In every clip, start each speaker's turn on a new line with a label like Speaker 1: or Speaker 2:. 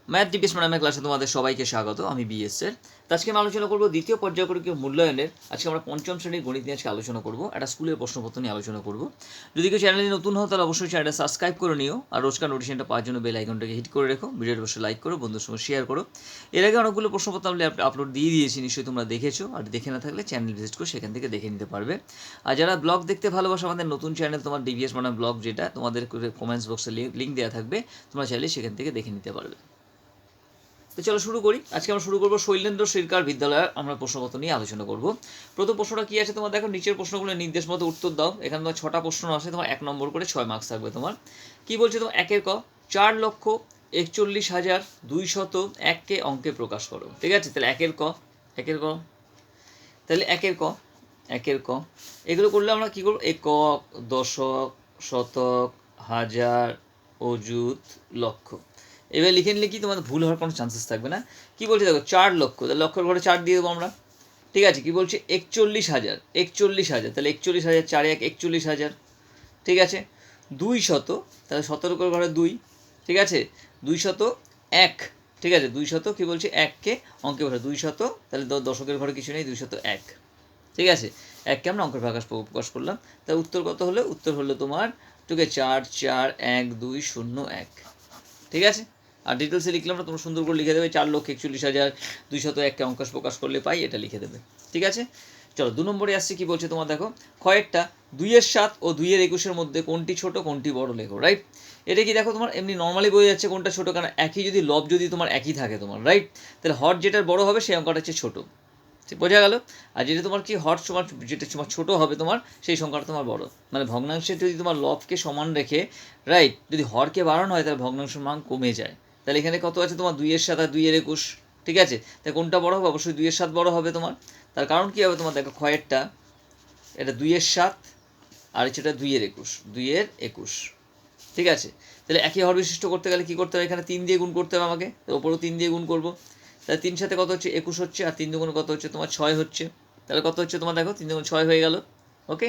Speaker 1: Math DPS ম্যাডামের ক্লাসে তোমাদের সবাইকে স্বাগত। আমি বিএস এর। আজকে আমি আলোচনা করবো দ্বিতীয় পর্যায়ক্রমিক মূল্যায়নের। আজকে আমরা পঞ্চম শ্রেণীর গণিত নিয়ে আজকে আলোচনা করবো, একটা স্কুলের প্রশ্নপত্র নিয়ে আলোচনা করবো। যদি কেউ চ্যানেলে নতুন হও তাহলে অবশ্যই চ্যানেলটা সাবস্ক্রাইব করে নিও, আর রোজকার নোটিফিকেশনটা পাওয়ার জন্য বেল আইকনটাকে হিট করে রেখো, ভিডিওটা অবশ্যই লাইক করো, বন্ধুর সঙ্গে শেয়ার করো। এর আগে অনেকগুলো প্রশ্নপত্র আমি আপলোড দিয়ে দিয়েছি, নিশ্চয়ই তোমরা দেখেছো, আর দেখে না থাকলে চ্যানেল ভিজিট করে সেখান থেকে দেখে নিতে পারবে। আর যারা ব্লগ দেখতে ভালোবাসো, আমাদের নতুন চ্যানেল তোমার ডিভিএস ম্যাডাম ব্লগ, যেটা তোমাদের কমেন্টস বক্সে লিঙ্ক দেওয়া থাকবে, তোমরা চাইলে সেখান থেকে দেখে নিতে পারবে। তো চলো শুরু করি। আজকে আমরা শুরু করবো শৈলেন্দ্র সরকার বিদ্যালয়ে আমরা প্রশ্নপত্র নিয়ে আলোচনা করব। প্রথম প্রশ্নটা কি আছে তোমার দেখো, নিচের প্রশ্নগুলো নির্দেশ মতো উত্তর দাও। এখানে তোমার 6টা প্রশ্ন আছে, তোমার 1 নম্বর করে 6 মার্কস থাকবে তোমার। কি বলছে তোমার, 1-এর ক 4,41,201কে অঙ্কে প্রকাশ করো। ঠিক আছে, তাহলে 1-এর ক তাহলে 1-এর ক এগুলো করলে আমরা কি করবো, একক, দশক, শতক, হাজার, অযুত, লক্ষ। এবার লিখে নিলে কি তোমাদের ভুল হওয়ার কোনো চান্সেস থাকবে না। কি বলছে দেখো, 4 লক্ষ, তাহলে লক্ষের ঘরে 4 দিয়ে দেবো আমরা। ঠিক আছে, কি বলছে 41,000, তাহলে 41,000, 4-1 41,000। ঠিক আছে, 200, তাহলে 17 করে ঘরে 2। ঠিক আছে, 201। ঠিক আছে, 200 কি বলছে 1কে অঙ্কে বসে 200, তাহলে দশকের ঘরে কিছু নেই, 201। ঠিক আছে, 1কে আমরা অঙ্কের প্রকাশ করলাম। তাহলে উত্তর কত হলো, উত্তর হলো তোমার 4,4,1,2,0,1। ঠিক আছে, আর ডিটেলসে লিখলাম না, তোমরা সুন্দর করে লিখে দেবে 4,41,201কে অঙ্ক প্রকাশ করলে পাই, এটা লিখে দেবে। ঠিক আছে, চলো 2 নম্বরে আসছে। কি বলছে তোমার দেখো, ক্ষয়েরটা 2-এর 7 ও 2-এর 21-এর মধ্যে কোনটি ছোট কোনটি বড় লেখো। রাইট, এটা কি দেখো তোমার এমনি নর্মালি বোঝা যাচ্ছে কোনটা ছোট, কারণ একই যদি লব যদি তোমার একই থাকে তোমার, রাইট, তাহলে হর যেটার বড় হবে সেই অঙ্কটা হচ্ছে ছোটো। ঠিক বোঝা গেল। আর যেটা তোমার কি হর তোমার যেটা তোমার ছোটো হবে তোমার, সেই সংখ্যাটা তোমার বড়। মানে ভগ্নাংশের যদি তোমার লবকে সমান রেখে, রাইট, যদি হরকে বাড়ানো হয় তাহলে ভগ্নাংশের মান কমে যায়। তাহলে এখানে কত আছে তোমার, 2-এর 7 আর 2-এর 21। ঠিক আছে, তাই কোনটা বড় হবে, অবশ্যই 2-এর 7 বড় হবে তোমার। তার কারণ কী হবে তোমার দেখো, ক্ষয়েরটা এটা 2-এর 7 আর সেটা 2-এর 21। ঠিক আছে, তাহলে একই হর বিশিষ্ট করতে গেলে কী করতে হবে, এখানে 3 দিয়ে গুণ করতে হবে আমাকে, ওপরেও 3 দিয়ে গুণ করবো। তাহলে 3 সাথে কত হচ্ছে 21 হচ্ছে, আর 3 দুগুণ কত হচ্ছে তোমার 6 হচ্ছে। তাহলে কত হচ্ছে তোমার দেখো, 3 দুগুণ 6 হয়ে গেল। ওকে,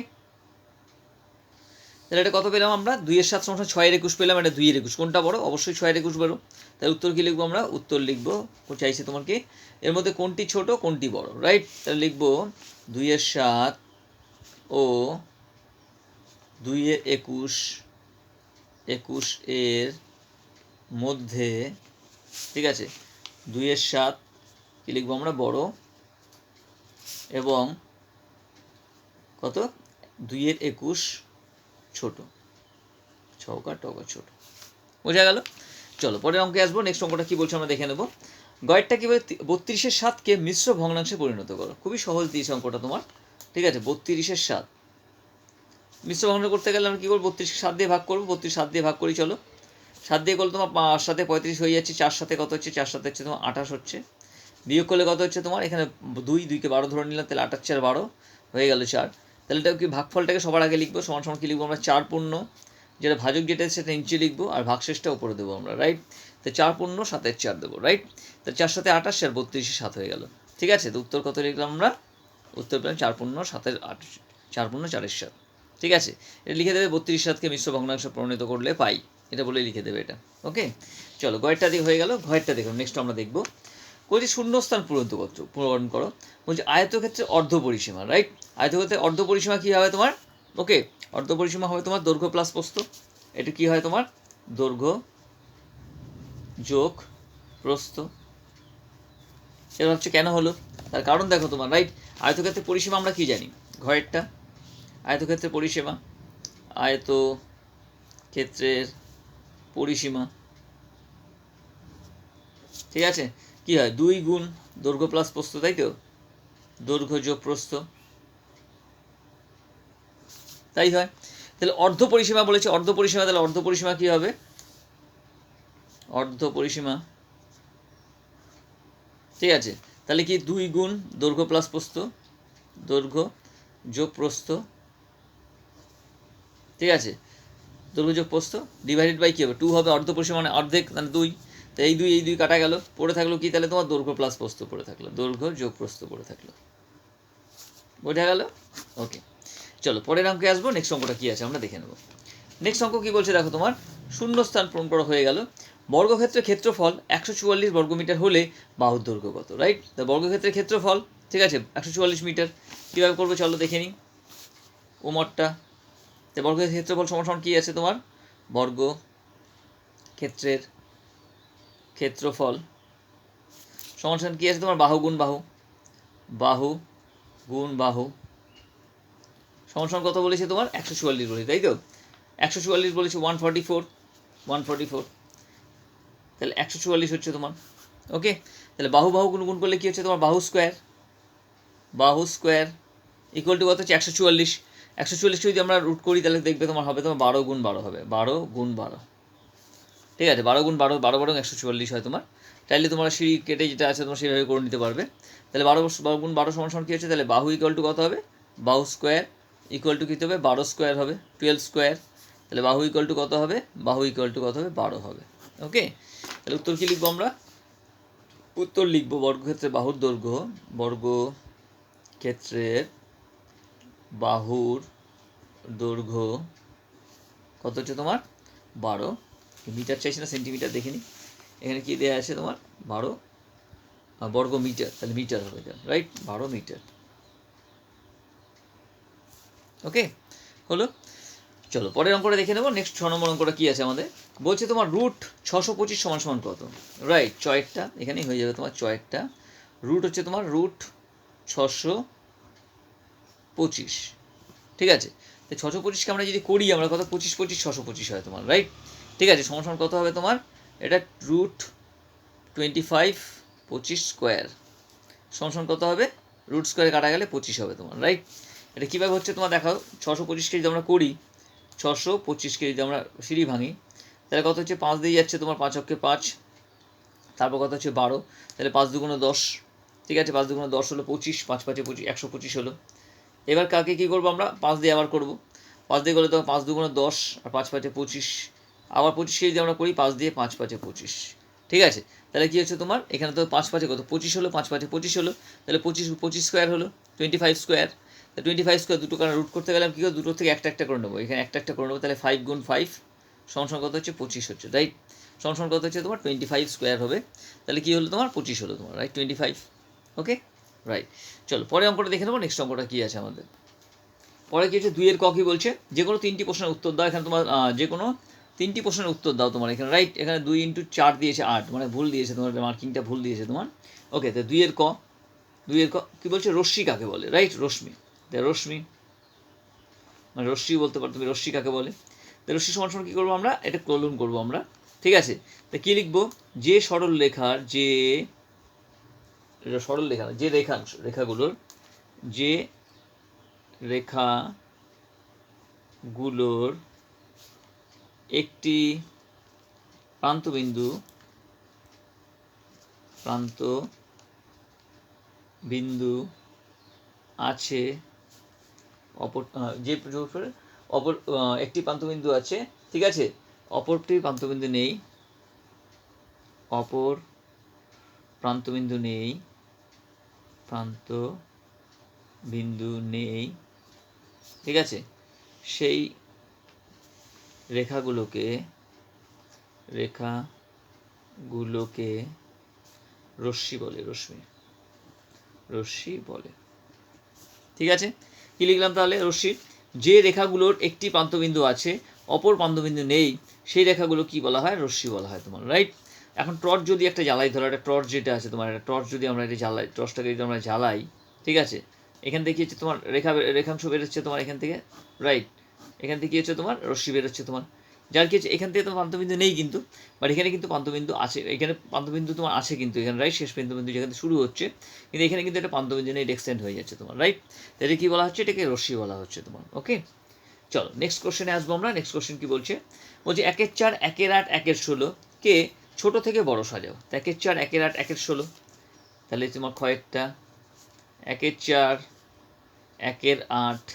Speaker 1: তাহলে এটা কত পেলাম আমরা, 2-এর 7 সমান 6-এর 21 পেলাম। এটা 2-এর 21 কোনটা বড়, অবশ্যই 6-এর 21 বড়। তাহলে উত্তর কী লিখবো আমরা, উত্তর লিখবো চাইছে তোমার কি, এর মধ্যে কোনটি ছোট কোনটি বড়। রাইট, তাহলে লিখবো 2-এর 7 ও 2-এর 21 এর মধ্যে, ঠিক আছে, 2-এর 7 কি লিখবো আমরা, বড়, এবং কত 2-এর 21 ছোট, ছকা টকা ছোট। বোঝা গেল। চলো পরের অঙ্কে আসবো। নেক্সট অঙ্কটা কি বলছে আমরা দেখে নেবো। গয়েরটা কি বলে, 32-এর 7কে মিশ্র ভগ্নাংশে পরিণত করো। খুবই সহজ দিয়েছে অঙ্কটা তোমার। ঠিক আছে, 32-এর 7 মিশ্র ভগ্নাংশ করতে গেলে আমরা কী করবো, 32-কে 7 দিয়ে ভাগ করবো। 32 7 দিয়ে ভাগ করি, চলো 7 দিয়ে করলে তোমার 5 সাথে 35 হয়ে যাচ্ছে, 4 সাথে কত হচ্ছে, 4 সাথে হচ্ছে তোমার 28 হচ্ছে। বিয়োগ করলে কত হচ্ছে তোমার, এখানে 2কে 12 ধরে নিলাম, তাহলে 8-4 12 হয়ে গেল 4। তাহলে এটা কি ভাগফলটাকে সবার আগে লিখবো, সমান সমান কী লিখবো আমরা, 4 পূর্ণ, যেটা ভাজক যেটা সেটা নিচে লিখবো, আর ভাগশেষটা উপরে দেবো আমরা। রাইট, তো 4 পূর্ণ 7-4 দেবো। রাইট, তো 4 সাথে 28 আর 32-7 হয়ে গেল। ঠিক আছে, তো উত্তর কত লিখলাম আমরা, উত্তর পেলাম 4 পূর্ণ 7-8, 4 পূর্ণ 4-7। ঠিক আছে, এটা লিখে দেবে 32-7কে মিশ্র ভগ্নাংশে পরিণত করলে পাই, এটা বলে লিখে দেবে এটা। ওকে, চলো গয়েরটা দিয়ে হয়ে গেল। ঘয়েরটা দেখো, নেক্সট আমরা দেখবো। বলছি শূন্যস্থান পূরণ করো। বলছি আয়তক্ষেত্রের অর্ধ পরিসীমা। রাইট, আয়তক্ষেত্রের অর্ধ পরিসীমা কী হবে তোমার, ওকে, অর্ধ পরিসীমা হবে তোমার দৈর্ঘ্য প্লাস প্রস্থ। এটা কি হয় তোমার, দৈর্ঘ্য যোগ প্রস্থ। এটা হচ্ছে কেন হলো, তার কারণ দেখো তোমার, রাইট, আয়তক্ষেত্রের পরিসীমা আমরা কি জানি, ঘরেরটা আয়তক্ষেত্রের পরিসীমা, আয়তক্ষেত্রের পরিসীমা, ঠিক আছে, কি হয় 2 গুণ দৈর্ঘ্য প্লাস প্রস্থ, তাই তো, দৈর্ঘ্য যোগ প্রস্থ, তাই হয়। তাহলে অর্ধ পরিসীমা বলেছে, অর্ধ পরিসীমা, তাহলে অর্ধ পরিসীমা কী হবে, অর্ধ পরিসীমা, ঠিক আছে, তাহলে কি 2 গুণ দৈর্ঘ্য প্লাস প্রস্থ, দৈর্ঘ্য যোগ প্রস্থ, ঠিক আছে, দৈর্ঘ্য যোগ প্রস্থ ডিভাইডেড বাই কী হবে, 2 হবে, অর্ধ পরিসীমা মানে অর্ধেক, মানে 2, তো এই 2 কাটা গেল, পড়ে থাকলো কি, তাহলে তোমার দৈর্ঘ্য প্লাস প্রস্থ পড়ে থাকলো, দৈর্ঘ্য যোগ প্রস্থ পড়ে থাকলো। বোঝা গেল। ওকে, চলো পরের অঙ্কে আসবো। নেক্সট অঙ্কটা কী আছে আমরা দেখে নেব। নেক্সট অঙ্ক কী বলছে দেখো তোমার, শূন্যস্থান পূরণ করা হয়ে গেল। বর্গক্ষেত্রের ক্ষেত্রফল 144 বর্গমিটার হলে বাহুর দৈর্ঘ্য কত, রাইট? তো বর্গক্ষেত্রের ক্ষেত্রফল, ঠিক আছে, 144 মিটার। কীভাবে করবো চলো দেখে নিই ওমরটা। তো বর্গক্ষেত্রের ক্ষেত্রফল সমান কী আছে তোমার, বর্গক্ষেত্রের ক্ষেত্রফল সমান কী আছে তোমার, বাহু গুণ বাহু, বাহু গুণ বাহু সমান কত বলেছে তোমার, 144 বলেছে, তাই তো? 144 বলেছে 144, তাহলে 144 হচ্ছে তোমার। ওকে, তাহলে বাহু বাহু গুণ গুণ করলে কী হচ্ছে তোমার, বাহু স্কোয়ার ইকুয়াল টু কত হচ্ছে 144। 144কে যদি আমরা রুট করি তাহলে দেখবে তোমার হবে তোমার 12 গুণ 12 হবে, 12 গুণ 12, ঠিক আছে, 12 গুণ 12, 12 12 144 হয় তোমার। চাইলে তোমরা সিঁড়ি কেটে যেটা আছে তোমরা সেভাবে করে নিতে পারবে। তাহলে 12 গুণ 12 সমান কী হচ্ছে, তাহলে বাহু ইকুয়াল টু কত হবে, বাহু স্কোয়ার ইকুয়াল টু কী হবে, 12 স্কোয়ার হবে, 12 স্কোয়ার। তাহলে বাহু ইকুয়াল টু কত হবে, বাহু ইকুয়াল টু কত হবে, 12 হবে। ওকে, তাহলে উত্তর কী লিখবো আমরা, উত্তর লিখবো বর্গক্ষেত্রে বাহুর দৈর্ঘ্য, বর্গক্ষেত্রের বাহুর দৈর্ঘ্য কত হচ্ছে তোমার, 12 মিটার। চাইছি না সেন্টিমিটার, দেখে নিই এখানে কী দেওয়া আছে তোমার, 12 বর্গ মিটার, তাহলে মিটার হবে, রাইট, 12 মিটার। ওকে, হলো। চলো পরের অঙ্কটা দেখে নেবো। নেক্সট 6 নম্বর অঙ্কটা কী আছে আমাদের, বলছে তোমার রুট 625 সমান সমান কত, রাইট? চয়েরটা এখানেই হয়ে যাবে তোমার, চয়েরটা রুট হচ্ছে তোমার রুট 625, ঠিক আছে। তো 625কে আমরা যদি করি আমরা কত, 25 25 625 হয় তোমার, রাইট? ঠিক আছে, সমান সমান কত হবে তোমার, এটা রুট 25 25 স্কোয়ার সমান সমান কত হবে, রুট স্কোয়ারে কাটা গেলে 25 হবে তোমার, রাইট? এটা কীভাবে হচ্ছে তোমার দেখাও, 625কে যদি আমরা করি, 625কে যদি আমরা সিঁড়ি ভাঙি তাহলে কত হচ্ছে, 5 দিয়ে যাচ্ছে তোমার, 5 অক্ষে 5, তারপর কত হচ্ছে 12, তাহলে 5 দুগুণ 10, ঠিক আছে, 5 দুগুণ 10 হলো 25, 5 5 25, 125 হলো। এবার কাকে কী করবো আমরা, 5 দিয়ে আবার করবো, 5 দিয়ে করলে তো 5 দুগুণ 10 আর 5 5 25, আবার 25কে যদি আমরা করি 5 দিয়ে, 5 5 25, ঠিক আছে। তাহলে কী হচ্ছে তোমার, এখানে তো 5 5 কত 25 হলো, 5 5 25 হলো, তাহলে 25 স্কোয়ার হলো 25 স্কোয়ার। তা 25 স্কোয়ার দুটো কারণ রুট করতে গেলে কী করে, দুটো থেকে একটা করে নেবো, এখানে একটা করে নেবো, তাহলে 5 গুণ 5 সমান কত হচ্ছে, 25 হচ্ছে, রাইট? সমান কত হচ্ছে তোমার 25 স্কোয়ার হবে, তাহলে কী হলো তোমার, 25 হলো তোমার, রাইট, 25। ওকে, রাইট। চলো পরে অঙ্কটা দেখে নেবো। নেক্সট অঙ্কটা কী আছে আমাদের, পরে কী হচ্ছে, 2 এর ক কী বলছে, যে কোনো 3টি প্রশ্নের উত্তর দাও। এখানে তোমার যে কোনো 3টি প্রশ্নের উত্তর দাও তোমার এখানে, রাইট? এখানে 2 × 4 দিয়েছে 8, মানে ভুল দিয়েছে তোমার, মার্কিংটা ভুল দিয়েছে তোমার। ওকে, তো 2 এর ক কী বলছে, রশ্মি কাকে বলে, রাইট? রশ্মি, রশ্মি মানে রশ্মি বলতে পারো তুমি, রশ্মি কাকে বলে। তো রশ্মি সমান সমান কী করবো আমরা, এটা কলন করবো আমরা, ঠিক আছে। তা কী লিখবো, যে সরল রেখার যে সরল রেখা, যে রেখাগুলোর যে রেখাগুলোর একটি প্রান্তবিন্দু আছে, অপর যে অপর একটি প্রান্তবিন্দু আছে, ঠিক আছে, অপরটি প্রান্তবিন্দু নেই, অপর প্রান্তবিন্দু নেই, ঠিক আছে, সেই রেখাগুলোকে রশ্মি বলে, ঠিক আছে। কি লিখলাম তাহলে, রশ্মির যে রেখাগুলোর একটি প্রান্তবিন্দু আছে, অপর প্রান্তবিন্দু নেই, সেই রেখাগুলো কি বলা হয়, রশ্মি বলা হয় তোমার, রাইট? এখন টর্চ যদি একটা জ্বালাই, ধরো একটা টর্চ যেটা আছে তোমার, একটা টর্চ যদি আমরা এটা জ্বালাই, টর্চটাকে যদি আমরা জ্বালাই, ঠিক আছে, এখান থেকে কি হচ্ছে তোমার, রেখাংশ বেরোচ্ছে তোমার এখান থেকে, রাইট? এখান থেকে কি হচ্ছে তোমার, রশ্মি বেরোচ্ছে তোমার, যার কি হচ্ছে এখান থেকে তোমার প্রান্তবিন্দু নেই কিন্তু, বাট এখানে কিন্তু প্রান্তবিন্দু আছে, এখানে প্রান্তবিন্দু তোমার আছে কিন্তু এখানে, রাইট? শেষ প্রান্তবিন্দু যেখানে শুরু হচ্ছে, কিন্তু এখানে কিন্তু একটা প্রান্তবিন্দু নেই, এক্সটেন্ড হয়ে যাচ্ছে তোমার, রাইট? তাহলে কী বলা হচ্ছে, এটাকে রশ্মি বলা হচ্ছে তোমার। ওকে, চলো নেক্সট কোশ্চেনে আসবো আমরা। নেক্সট কোশ্চেন কী বলছে, 1 4 1 8 1 16 কে ছোট থেকে বড় সাজাও। 1 4 1 8 1 16, তাহলে তোমার কয়েকটা 1 4 1 8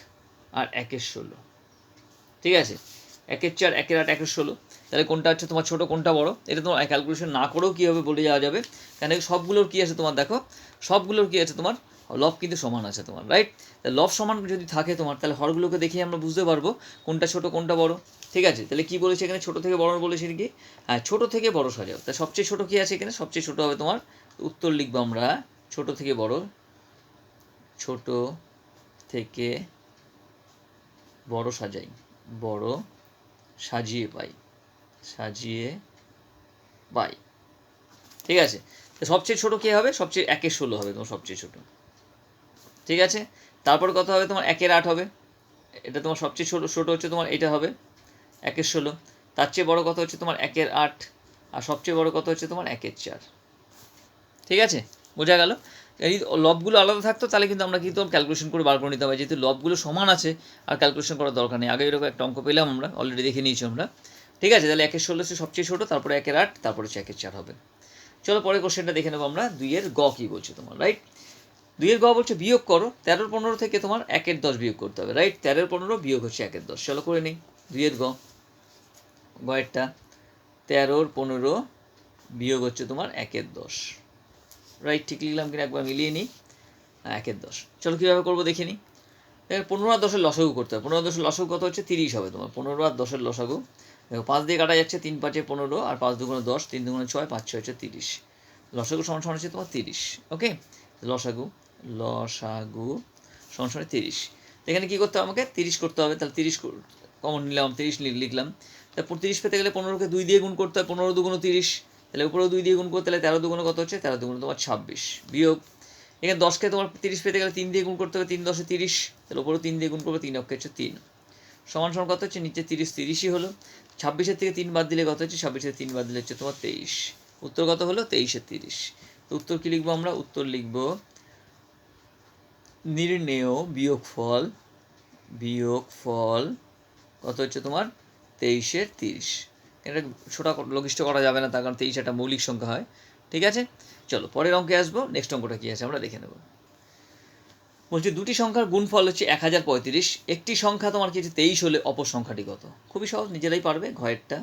Speaker 1: আর 1 16, ঠিক আছে, 1 4 1 8 1 16, তাহলে কোনটা হচ্ছে তোমার ছোটো, কোনটা বড়, এটা তোমার ক্যালকুলেশন না করেও কীভাবে বলে যাওয়া যাবে, কেন সবগুলোর কী আছে তোমার, দেখো সবগুলোর কী আছে তোমার, লব কিন্তু সমান আছে তোমার, রাইট? লব সমান যদি থাকে তোমার, তাহলে হরগুলোকে দেখে আমরা বুঝতে পারবো কোনটা ছোট কোনটা বড়। ঠিক আছে, তাহলে কি বলেছে এখানে, ছোট থেকে বড় বলেছে কি? হ্যাঁ, ছোট থেকে বড় সাজাও। তা সবচেয়ে ছোট কি আছে এখানে? সবচেয়ে ছোট হবে তোমার, উত্তর লিখবো আমরা ছোট থেকে বড়, ছোট থেকে বড় সাজাই, বড় সাজিয়ে পাই, সাজিয়ে পাই। ঠিক আছে, তো সবচেয়ে ছোট কে হবে? সবচেয়ে 1/16 হবে তোমার সবচেয়ে ছোট। ঠিক আছে, তারপর কত হবে তোমার? 1/8 হবে, এটা তোমার সবচেয়ে ছোট ছোট হচ্ছে তোমার এটা হবে 1/16। তার চেয়ে বড় কত হচ্ছে তোমার 1/8, আর সবচেয়ে বড় কত হচ্ছে তোমার 1/4। ঠিক আছে, বোঝা গেল? এই লবগুলো আলাদা থাকতো তাহলে কিন্তু আমরা কিন্তু ক্যালকুলেশন করে বার করে নিতে হবে, যেহেতু লবগুলো সমান আছে আর ক্যালকুলেশন করার দরকার নেই। আগে এরকম একটা অঙ্ক পেলাম আমরা, অলরেডি দেখে নিয়েছি আমরা। ঠিক আছে, তাহলে 1/16 হচ্ছে সবচেয়ে ছোটো, তারপরে 1/8, তারপরে হচ্ছে 1/4 হবে। চলো পরের কোশ্চেনটা দেখে নেবো আমরা। 2-এর গ কী বলছে তোমার, রাইট? 2-এর গ বলছে বিয়োগ করো, 13-15 থেকে তোমার 1/10 বিয়োগ করতে হবে, রাইট? 13-15 বিয়োগ হচ্ছে 1/10। চলো করে নিই 2-এর গ। গয়েরটা 13-15 বিয়োগ হচ্ছে তোমার 1/10, রাইট? ঠিক লিখলাম কিনা একবার মিলিয়ে নিই। 1/10। চলো কীভাবে করবো দেখে নিই। 15 আর 10-এর লসাগু করতে হবে। 15 আর 10-এর লসাগু কত হচ্ছে? 30 হবে তোমার। 15 আর 10-এর লসাগু দেখো, 5 দিয়ে কাটা যাচ্ছে, 3-5 15, আর 5-2 10, 3-2 6, 5-6 হচ্ছে 30। লসাগু সমান সমান হচ্ছে তোমার 30। ওকে, লসাগু লসাগু সমান সমান 30। এখানে কী করতে হবে? আমাকে 30 করতে হবে। তাহলে 30 কমন নিলাম, 30 লিখলাম। তারপর 30 পেতে গেলে 15কে 2 দিয়ে গুণ করতে হয়, 15-2 30। তাহলে উপরেও 2 দিয়ে গুণ করতে হলে 13-2 কত হচ্ছে? 13-2 তোমার 26 বিয়োগ। এখানে 10কে তোমার 30 পেতে গেলে 3 দিয়ে গুণ করতে হবে, 3-10 30। তাহলে উপরেও 3 দিয়ে গুণ করবে, 3 অক্ষে হচ্ছে 3, সমান সমান কত হচ্ছে? নিচে 30-30ই হলো। 26-এর থেকে 3 বাদ দিলে কত হচ্ছে? 26-এর 3 বাদ দিলে হচ্ছে তোমার 23। উত্তর কত হলো? 23-30। তো উত্তর কী লিখবো আমরা? উত্তর লিখবো নির্ণেয় বিয়োগফল, বিয়োগফল কত হচ্ছে তোমার? 23-30। এটা ছোটা লঘিষ্ঠ করা যাবে না, তার কারণ 23 একটা মৌলিক সংখ্যা হয়। ঠিক আছে, চলো পরের অঙ্কে আসবো। নেক্সট অঙ্কটা কী আছে আমরা দেখে নেব। বলছি দুটি সংখ্যার গুণফল হচ্ছে 1035। একটি সংখ্যা তোমার কি হচ্ছে 23 হলে অপর সংখ্যাটি কত? খুবই সহজ, নিজেরাই পারবে ঘয়েরটা।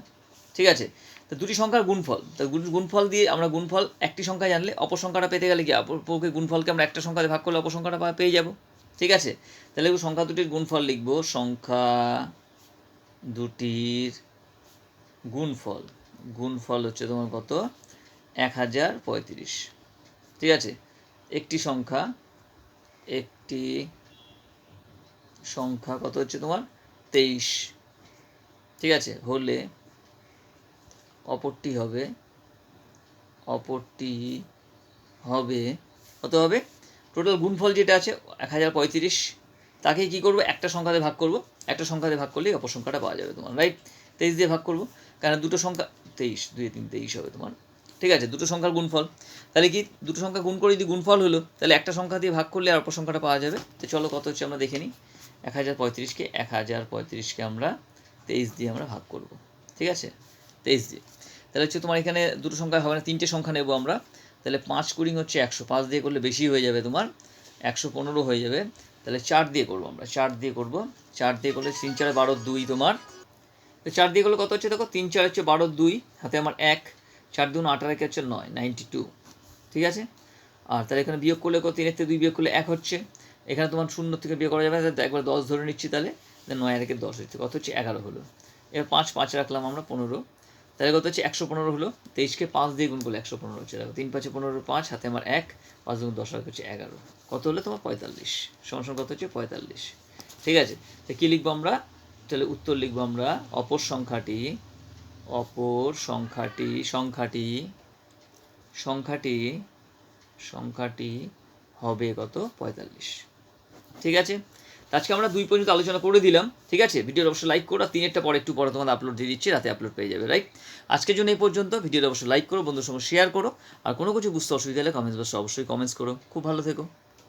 Speaker 1: ঠিক আছে, তো দুটি সংখ্যার গুণফল, তো গুণফল দিয়ে আমরা গুণফল একটি সংখ্যা জানলে অপর সংখ্যাটা পেতে গেলে কি অপরকে গুণফলকে আমরা একটা সংখ্যাতে ভাগ করলে অপর সংখ্যাটা পেয়ে যাব। ঠিক আছে, তাহলে সংখ্যা দুটির গুণফল লিখবো, সংখ্যা দুটির গুণফল, গুণফল হচ্ছে তোমার কত? 1035। ঠিক আছে, একটি সংখ্যা, একটি সংখ্যা কত হচ্ছে তোমার? 23। ঠিক আছে, হলে অপরটি হবে, অপরটি হবে কত হবে? টোটাল গুণফল যেটা আছে 1035, তাকে কী করবো? একটা সংখ্যাতে ভাগ করব। একটা সংখ্যাতে ভাগ করলেই অপর সংখ্যাটা পাওয়া যাবে তোমার, রাইট? 23 দিয়ে ভাগ করবো, কারণ দুটো সংখ্যা 23, 2-3 23 হবে তোমার। ঠিক আছে, দুটো সংখ্যার গুণফল, তাহলে কি দুটো সংখ্যা গুণ করে যদি গুণফল হলো, তাহলে একটা সংখ্যা দিয়ে ভাগ করলে আর অপর সংখ্যাটা পাওয়া যাবে। তো চলো কত হচ্ছে আমরা দেখে নিই। 1035কে আমরা 23 দিয়ে আমরা ভাগ করব। ঠিক আছে, 23 দিয়ে, তাহলে হচ্ছে তোমার এখানে দুটো সংখ্যা হবে না, 3টে সংখ্যা নেব আমরা। তাহলে 5 কুড়ি হচ্ছে 100, 5 দিয়ে করলে বেশি হয়ে যাবে তোমার, 115 হয়ে যাবে। তাহলে 4 দিয়ে করবো আমরা, 4 দিয়ে করবো। 4 দিয়ে করলে 3 4 12 2 তোমার। তো 4 দিয়ে করলে কত হচ্ছে দেখো, 3 4 হচ্ছে 12 2, হাতে আমার 1, 4 2 18 হচ্ছে 9, 92। ঠিক আছে, আর তাহলে এখানে বিয়োগ করলে 3-এর থেকে 2 বিয়োগ করলে 1 হচ্ছে। এখানে তোমার 0 থেকে বিয়োগ করা যাবে না, একবার 10 ধরে নিচ্ছি, তাহলে 9 আর 10 হচ্ছে, কত হচ্ছে? 11 হলো। এবার 5 রাখলাম আমরা, 15, তাহলে কত হচ্ছে? 115 হলো। 23কে 5 দিয়ে গুণ করলে 115 হচ্ছে, দেখো 3 5 15, 5 হাতে আমার 1, 5 গুণ 10 হচ্ছে 11, কত হলো তোমার? 45, সমান কত হচ্ছে? 45। ঠিক আছে, তো কী লিখবো আমরা? তাহলে উত্তর লিখবো আমরা অপর সংখ্যাটি, অপর সংখ্যাটি সংখ্যাটি সংখ্যাটি সংখ্যাটি হবে কত? 45। ঠিক আছে, আজকে আমরা 2 পর্যন্ত আলোচনা করে দিলাম। ঠিক আছে, ভিডিওর অবশ্যই লাইক করো, আর 3-এরটা পরে একটু পরে তোমাদের আপলোড দিয়ে দিচ্ছি, রাতে আপলোড পেয়ে যাবে, রাইট? আজকের জন্য এই পর্যন্ত। ভিডিওর অবশ্যই লাইক করো, বন্ধুর সঙ্গে শেয়ার করো, আর কোনো কিছু বুঝতে অসুবিধা হলে কমেন্টস বক্সে অবশ্যই কমেন্টস করো। খুব ভালো থেকো।